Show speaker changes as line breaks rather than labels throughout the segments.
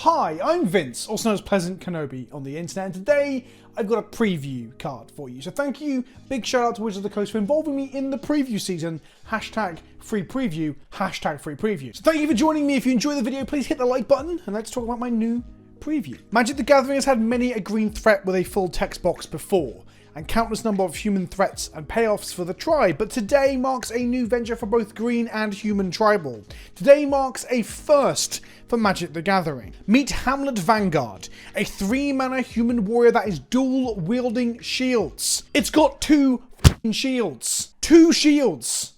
Hi, I'm Vince, also known as PleasantKenobi on the internet, and today I've got a preview card for you. So thank you, big shout out to Wizards of the Coast for involving me in the preview season, hashtag free preview, hashtag free preview. So thank you for joining me. If you enjoy the video, please hit the like button, and let's talk about my new preview. Magic the Gathering has had many a green threat with a full text box before, and countless number of human threats and payoffs for the tribe, but today marks a new venture for both green and human tribal. Today marks a first for Magic the Gathering. Meet Hamlet Vanguard, a 3-mana human warrior that is dual-wielding shields. It's got two shields. 2 shields!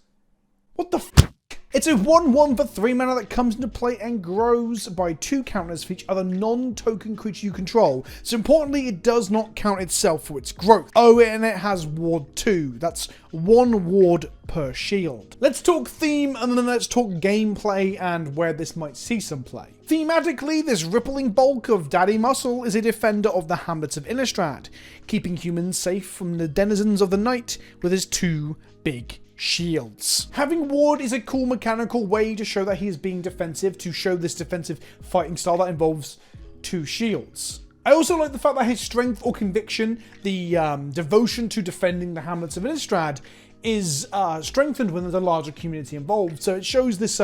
What the f***? It's a 1/1 for 3 mana that comes into play and grows by 2 counters for each other non-token creature you control. So importantly, it does not count itself for its growth. Oh, and it has ward 2. That's 1 ward per shield. Let's talk theme and then let's talk gameplay and where this might see some play. Thematically, this rippling bulk of Daddy Muscle is a defender of the hamlets of Innistrad, keeping humans safe from the denizens of the night with his 2 big shields. Having ward is a cool mechanical way to show that he is being defensive, to show this defensive fighting style that involves 2 shields. I also like the fact that his strength or conviction, the devotion to defending the hamlets of Innistrad, is strengthened when there's a larger community involved. So it shows this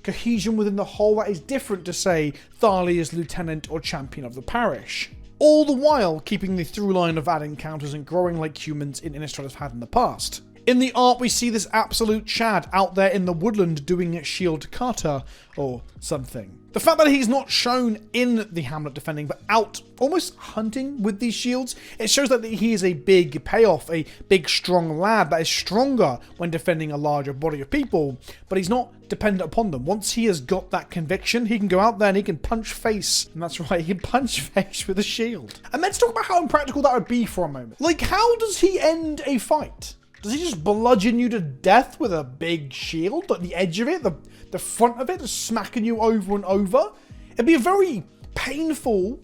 cohesion within the whole that is different to, say, Thalia's lieutenant or champion of the parish. All the while keeping the through line of adding counters and growing like humans in Innistrad have had in the past. In the art, we see this absolute Chad out there in the woodland doing shield kata or something. The fact that he's not shown in the Hamlet defending, but out almost hunting with these shields, it shows that he is a big payoff, a big strong lad that is stronger when defending a larger body of people, but he's not dependent upon them. Once he has got that conviction, he can go out there and he can punch face. And that's right, he can punch face with a shield. And let's talk about how impractical that would be for a moment. Like, how does he end a fight? Does he just bludgeon you to death with a big shield? Like the edge of it, the front of it, just smacking you over and over? It'd be a very painful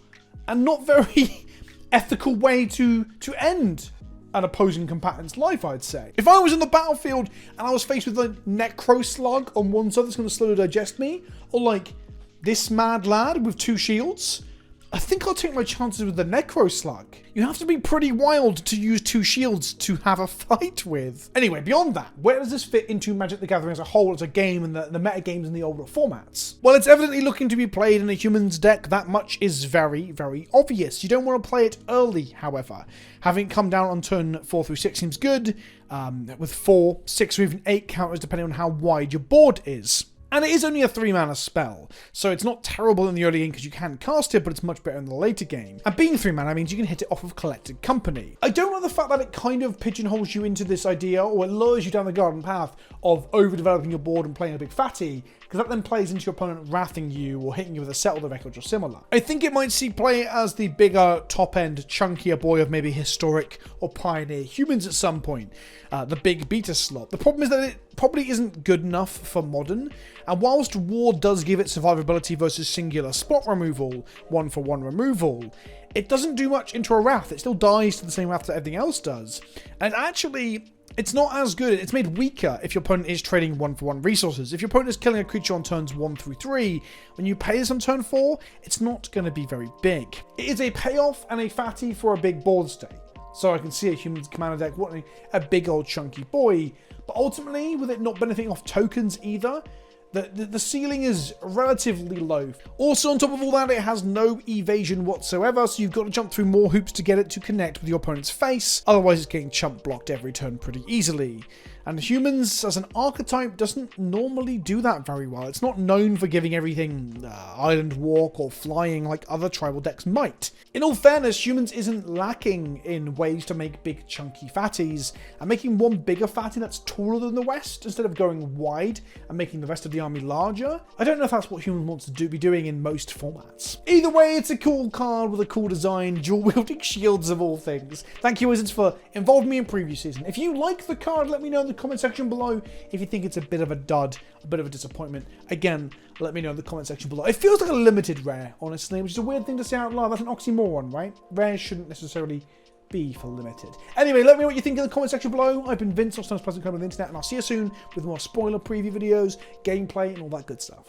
and not very ethical way to end an opposing combatant's life, I'd say. If I was in the battlefield and I was faced with a necro slug on one side that's going to slowly digest me, or like this mad lad with 2 shields, I think I'll take my chances with the necro slug. You have to be pretty wild to use 2 shields to have a fight with. Anyway, beyond that, where does this fit into Magic the Gathering as a whole, as a game and the meta games in the older formats? Well, it's evidently looking to be played in a human's deck. That much is very, very obvious. You don't want to play it early, however. Having it come down on turn 4 through 6 seems good, with 4, 6 or even 8 counters depending on how wide your board is. And it is only a 3-mana spell, so it's not terrible in the early game because you can cast it, but it's much better in the later game. And being 3-mana means you can hit it off of Collected Company. I don't like the fact that it kind of pigeonholes you into this idea, or it lures you down the garden path of overdeveloping your board and playing a big fatty, because that then plays into your opponent wrathing you or hitting you with a Settle the Record or similar. I think it might see play as the bigger, top-end, chunkier boy of maybe Historic or Pioneer humans at some point. The big beta slot. The problem is that it probably isn't good enough for Modern, and whilst War does give it survivability versus singular spot removal, 1-for-1 removal, it doesn't do much into a Wrath. It still dies to the same Wrath that everything else does. And actually, it's not as good. It's made weaker if your opponent is trading 1-for-1 resources. If your opponent is killing a creature on turns 1 through 3, when you pay this on turn 4, it's not going to be very big. It is a payoff and a fatty for a big board state. So I can see a human commander deck wanting a big old chunky boy, but ultimately, with it not benefiting off tokens either, the ceiling is relatively low. Also, on top of all that, it has no evasion whatsoever, so you've got to jump through more hoops to get it to connect with your opponent's face. Otherwise, it's getting chump blocked every turn pretty easily. And humans, as an archetype, doesn't normally do that very well. It's not known for giving everything island walk or flying like other tribal decks might. In all fairness, humans isn't lacking in ways to make big chunky fatties, and making one bigger fatty that's taller than the rest, instead of going wide and making the rest of the army larger. I don't know if that's what humans wants to be doing in most formats. Either way, it's a cool card with a cool design, dual-wielding shields of all things. Thank you, Wizards, for involving me in preview season. If you like the card, let me know in the comment section below. If you think it's a bit of a dud, a bit of a disappointment, again, let me know in the comment section below. It feels like a limited rare, honestly, which is a weird thing to say out loud. That's an oxymoron, right? Rares shouldn't necessarily be for limited. Anyway, let me know what you think in the comment section below. I've been Vince, also known as PleasantKenobi on the internet, and I'll see you soon with more spoiler preview videos, gameplay, and all that good stuff.